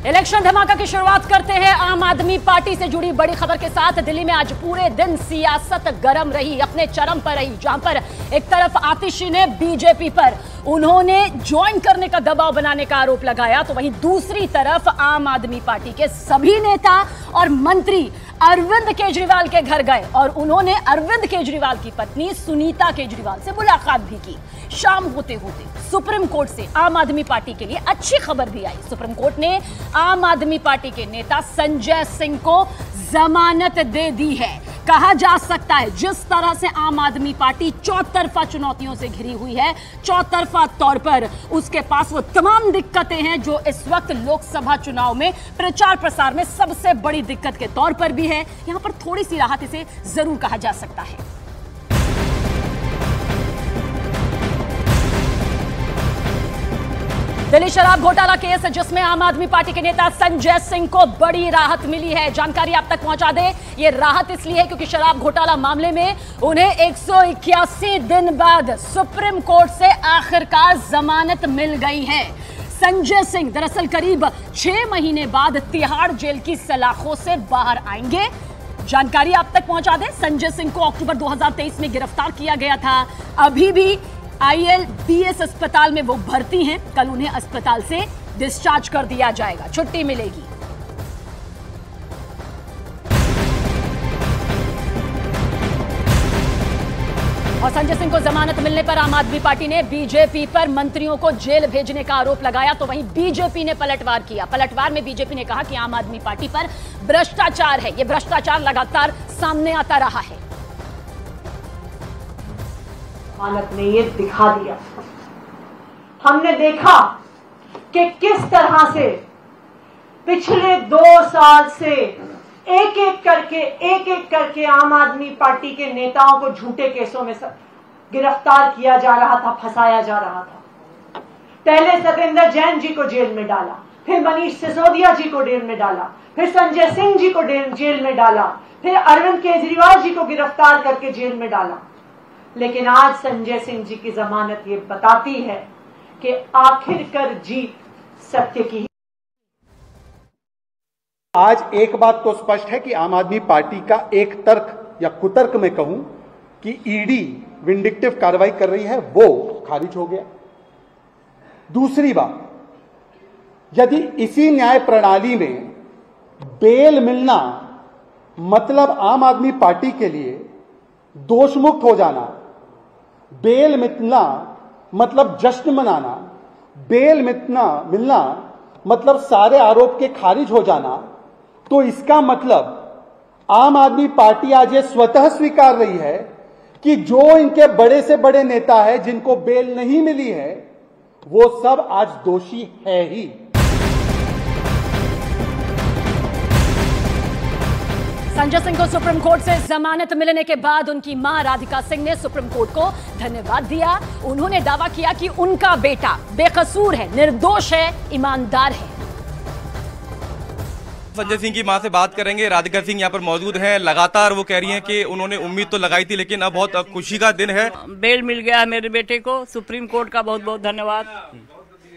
Election धमाका की शुरुआत करते हैं आम आदमी पार्टी से जुड़ी बड़ी खबर के साथ। दिल्ली में आज पूरे दिन सियासत गर्म रही, अपने चरम पर रही, जहां पर एक तरफ आतिशी ने बीजेपी पर उन्होंने ज्वाइन करने का दबाव बनाने का आरोप लगाया, तो वहीं दूसरी तरफ आम आदमी पार्टी के सभी नेता और मंत्री अरविंद केजरीवाल के घर गए और उन्होंने अरविंद केजरीवाल की पत्नी सुनीता केजरीवाल से मुलाकात भी की। शाम होते होते सुप्रीम कोर्ट से आम आदमी पार्टी के लिए अच्छी खबर भी आई। सुप्रीम कोर्ट ने आम आदमी पार्टी के नेता संजय सिंह को जमानत दे दी है। कहा जा सकता है जिस तरह से आम आदमी पार्टी चौतरफा चुनौतियों से घिरी हुई है, चौतरफा तौर पर उसके पास वो तमाम दिक्कतें हैं जो इस वक्त लोकसभा चुनाव में प्रचार प्रसार में सबसे बड़ी दिक्कत के तौर पर भी है। यहां पर थोड़ी सी राहत इसे जरूर कहा जा सकता है। दिल्ली शराब घोटाला केस जिसमें आम आदमी पार्टी के नेता संजय सिंह को बड़ी राहत मिली है, जानकारी आप तक पहुंचा दें। ये राहत इसलिए है क्योंकि शराब घोटाला मामले में उन्हें 181 दिन बाद सुप्रीम कोर्ट से आखिरकार जमानत मिल गई है। संजय सिंह दरअसल करीब 6 महीने बाद तिहाड़ जेल की सलाखों से बाहर आएंगे। जानकारी आप तक पहुंचा दें, संजय सिंह को अक्टूबर 2023 में गिरफ्तार किया गया था। अभी भी ILBS अस्पताल में वो भर्ती हैं। कल उन्हें अस्पताल से डिस्चार्ज कर दिया जाएगा, छुट्टी मिलेगी। और संजय सिंह को जमानत मिलने पर आम आदमी पार्टी ने बीजेपी पर मंत्रियों को जेल भेजने का आरोप लगाया, तो वहीं बीजेपी ने पलटवार किया। पलटवार में बीजेपी ने कहा कि आम आदमी पार्टी पर भ्रष्टाचार है। यह भ्रष्टाचार लगातार सामने आता रहा है। हालत ने ये दिखा दिया। हमने देखा कि किस तरह से पिछले 2 साल से एक एक करके आम आदमी पार्टी के नेताओं को झूठे केसों में गिरफ्तार किया जा रहा था, फंसाया जा रहा था। पहले सत्येंद्र जैन जी को जेल में डाला, फिर मनीष सिसोदिया जी को जेल में डाला, फिर संजय सिंह जी को जेल में डाला, फिर अरविंद केजरीवाल जी को गिरफ्तार करके जेल में डाला। लेकिन आज संजय सिंह जी की जमानत ये बताती है कि आखिरकार जीत सत्य की ही। आज एक बात तो स्पष्ट है कि आम आदमी पार्टी का एक तर्क या कुतर्क में कहूं कि ईडी विंडिक्टिव कार्रवाई कर रही है, वो खारिज हो गया। दूसरी बात, यदि इसी न्याय प्रणाली में बेल मिलना मतलब आम आदमी पार्टी के लिए दोषमुक्त हो जाना, बेल मिलना मतलब जश्न मनाना, बेल मिलना मतलब सारे आरोप के खारिज हो जाना, तो इसका मतलब आम आदमी पार्टी आज ये स्वतः स्वीकार रही है कि जो इनके बड़े से बड़े नेता है जिनको बेल नहीं मिली है, वो सब आज दोषी है ही। संजय सिंह को सुप्रीम कोर्ट से जमानत मिलने के बाद उनकी मां राधिका सिंह ने सुप्रीम कोर्ट को धन्यवाद दिया। उन्होंने दावा किया कि उनका बेटा बेकसूर है, निर्दोष है, ईमानदार है। संजय सिंह की मां से बात करेंगे। राधिका सिंह यहाँ पर मौजूद हैं। लगातार वो कह रही हैं कि उन्होंने उम्मीद तो लगाई थी, लेकिन अब बहुत खुशी का दिन है। बेल मिल गया है मेरे बेटे को। सुप्रीम कोर्ट का बहुत बहुत धन्यवाद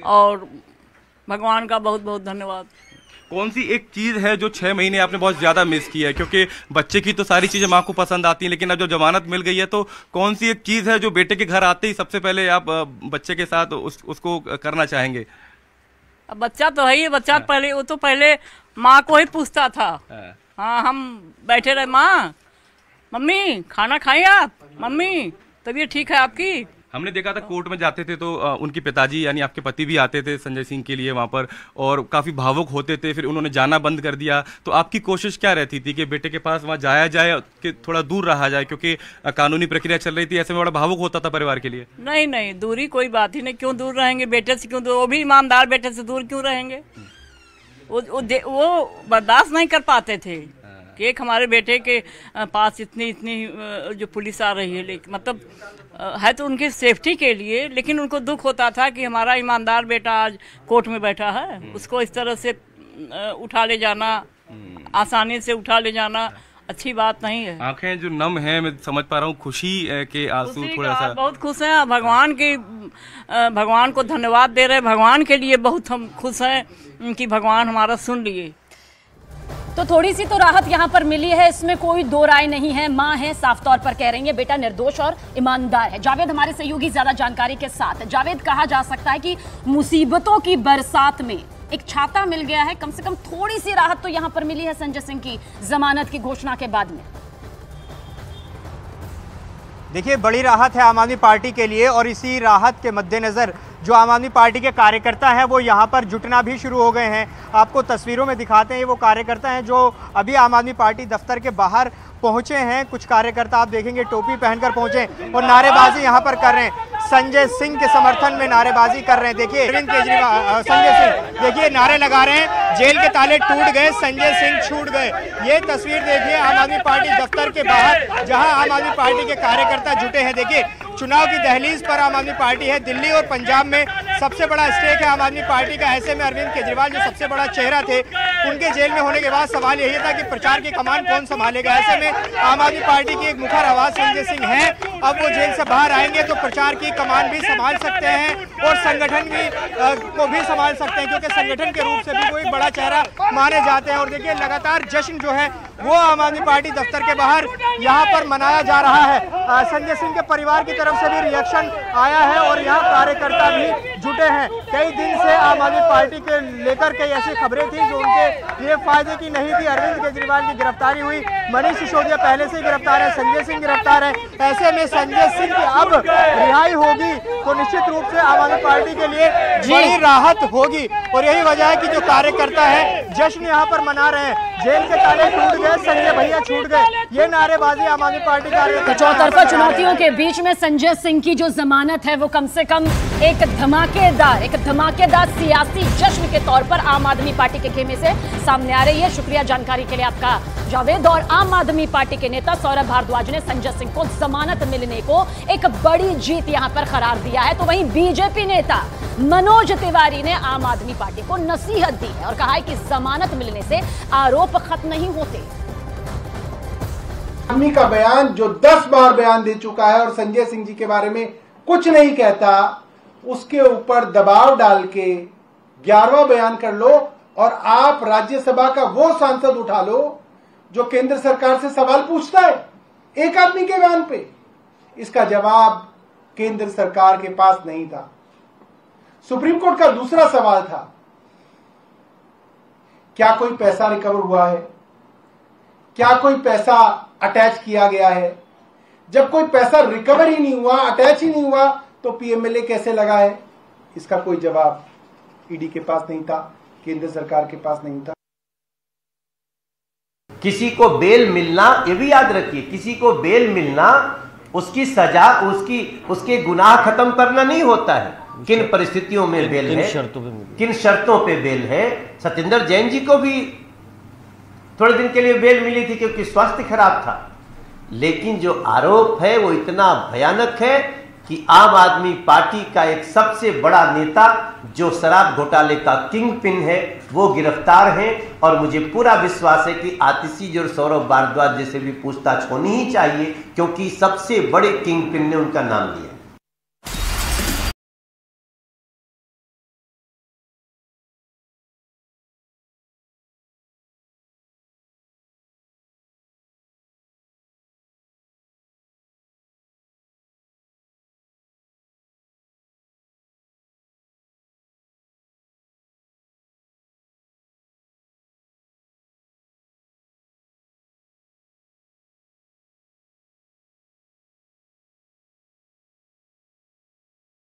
और भगवान का बहुत बहुत धन्यवाद। कौन सी एक चीज है जो 6 महीने आपने बहुत ज्यादा मिस की है? क्योंकि बच्चे की तो सारी चीजें माँ को पसंद आती हैं, लेकिन अब जो जमानत मिल गई है तो कौन सी एक चीज है जो बेटे के घर आते ही सबसे पहले आप बच्चे के साथ उसको करना चाहेंगे? अब बच्चा तो है ही, बच्चा पहले वो तो पहले माँ को ही पूछता था। हाँ, हम बैठे रहे, माँ मम्मी खाना खाएं आप, मम्मी तबीयत ठीक है आपकी। हमने देखा था कोर्ट में जाते थे तो उनके पिताजी यानी आपके पति भी आते थे संजय सिंह के लिए वहां पर, और काफी भावुक होते थे। फिर उन्होंने जाना बंद कर दिया, तो आपकी कोशिश क्या रहती थी कि बेटे के पास वहां जाया जाए, कि थोड़ा दूर रहा जाए, क्योंकि कानूनी प्रक्रिया चल रही थी, ऐसे में बड़ा भावुक होता था परिवार के लिए? नहीं नहीं, दूरी कोई बात ही नहीं। क्यों दूर रहेंगे बेटे से? क्यों दूर? वो भी ईमानदार बेटे से दूर क्यों रहेंगे? वो बर्दाश्त नहीं कर पाते थे कि एक हमारे बेटे के पास इतनी जो पुलिस आ रही है, लेकिन मतलब है तो उनकी सेफ्टी के लिए, लेकिन उनको दुख होता था कि हमारा ईमानदार बेटा आज कोर्ट में बैठा है, उसको इस तरह से उठा ले जाना, आसानी से उठा ले जाना अच्छी बात नहीं है। आंखें जो नम हैं, मैं समझ पा रहा हूँ, खुशी के आंसू थोड़ा सा। बहुत खुश हैं, भगवान को धन्यवाद दे रहे हैं, भगवान के लिए बहुत हम खुश हैं कि भगवान हमारा सुन लिए। तो थोड़ी सी तो राहत यहाँ पर मिली है, इसमें कोई दो राय नहीं है। माँ है, साफ तौर पर कह रही है बेटा निर्दोष और ईमानदार है। जावेद हमारे सहयोगी ज्यादा जानकारी के साथ। जावेद, कहा जा सकता है कि मुसीबतों की बरसात में एक छाता मिल गया है, कम से कम थोड़ी सी राहत तो यहाँ पर मिली है संजय सिंह की जमानत की घोषणा के बाद में। देखिए, बड़ी राहत है आम आदमी पार्टी के लिए, और इसी राहत के मद्देनज़र जो आम आदमी पार्टी के कार्यकर्ता हैं वो यहाँ पर जुटना भी शुरू हो गए हैं। आपको तस्वीरों में दिखाते हैं, ये वो कार्यकर्ता हैं जो अभी आम आदमी पार्टी दफ्तर के बाहर पहुँचे हैं। कुछ कार्यकर्ता आप देखेंगे टोपी पहनकर पहुँचे और नारेबाजी यहाँ पर कर रहे हैं। संजय सिंह के समर्थन में नारेबाजी कर रहे हैं। देखिए अरविंद केजरीवाल, संजय सिंह देखिए नारे लगा रहे हैं, जेल के ताले टूट गए, संजय सिंह छूट गए। ये तस्वीर देखिए आम आदमी पार्टी दफ्तर के बाहर, जहां आम आदमी पार्टी के कार्यकर्ता जुटे हैं। देखिए चुनाव की दहलीज पर आम आदमी पार्टी है। दिल्ली और पंजाब में सबसे बड़ा स्टेक है आम आदमी पार्टी का। ऐसे में अरविंद केजरीवाल जो सबसे बड़ा चेहरा थे, उनके जेल में होने के बाद सवाल यही था कि प्रचार की कमान कौन संभालेगा। ऐसे में आम आदमी पार्टी की एक मुखर आवाज संजय सिंह है। अब वो जेल से बाहर आएंगे तो प्रचार की कमान भी संभाल सकते हैं और संगठन भी को भी संभाल सकते हैं, क्योंकि संगठन के रूप से भी वो एक बड़ा चेहरा माने जाते हैं। और देखिए लगातार जश्न जो है वो आम आदमी पार्टी दफ्तर के बाहर यहाँ पर मनाया जा रहा है। संजय सिंह के परिवार की तरफ से भी रिएक्शन आया है और यहाँ कार्यकर्ता भी जुटे हैं। कई दिन से आम आदमी पार्टी के लेकर कई ऐसी खबरें थी जो उनके लिए फायदे की नहीं थी। अरविंद केजरीवाल की गिरफ्तारी हुई, मनीष सिसोदिया पहले से गिरफ्तार है, संजय सिंह गिरफ्तार है। ऐसे में संजय सिंह की अब रिहाई होगी तो निश्चित रूप से आम आदमी पार्टी के लिए बड़ी राहत होगी। और यही वजह है कि जो कार्यकर्ता है जश्न यहाँ पर मना रहे हैं। जेल के ताले टूट गए, संजय भैया छूट गए, ये नारेबाजी आम आदमी पार्टी कार्यकर्ता। चौतरफा चुनौतियों के बीच में संजय सिंह की जो जमानत है वो कम से कम एक धमाकेदार सियासी जश्न के तौर पर आम आदमी पार्टी के खेमे से सामने आ रही है। शुक्रिया जानकारी के लिए आपका जावेद। और आम आदमी पार्टी के नेता सौरभ भारद्वाज ने संजय सिंह को जमानत मिलने को एक बड़ी जीत यहां पर करार दिया है। तो वहीं बीजेपी नेता मनोज तिवारी ने आम आदमी पार्टी को नसीहत दी है और कहा है कि जमानत मिलने से आरोप खत्म नहीं होते। आदमी का बयान जो 10 बार बयान दे चुका है और संजय सिंह जी के बारे में कुछ नहीं कहता, उसके ऊपर दबाव डाल के 11वां बयान कर लो और आप राज्यसभा का वो सांसद उठा लो जो केंद्र सरकार से सवाल पूछता है एक आदमी के बयान पे। इसका जवाब केंद्र सरकार के पास नहीं था। सुप्रीम कोर्ट का दूसरा सवाल था, क्या कोई पैसा रिकवर हुआ है, क्या कोई पैसा अटैच किया गया है। जब कोई पैसा रिकवर ही नहीं हुआ, अटैच ही नहीं हुआ, तो पीएमएलए कैसे लगा है, इसका कोई जवाब ईडी के पास नहीं था, केंद्र सरकार के पास नहीं था। किसी को बेल मिलना, ये भी याद रखिए, किसी को बेल मिलना उसकी सजा, उसके गुनाह खत्म करना नहीं होता है। किन परिस्थितियों में बेल है, किन शर्तों पे बेल है। सत्येंद्र जैन जी को भी थोड़े दिन के लिए बेल मिली थी क्योंकि स्वास्थ्य खराब था, लेकिन जो आरोप है वो इतना भयानक है कि आम आदमी पार्टी का एक सबसे बड़ा नेता जो शराब घोटाले का किंग पिन है वो गिरफ्तार है। और मुझे पूरा विश्वास है कि आतिशी जी और सौरभ भारद्वाज जैसे भी पूछताछ होनी ही चाहिए, क्योंकि सबसे बड़े किंग पिन ने उनका नाम लिया।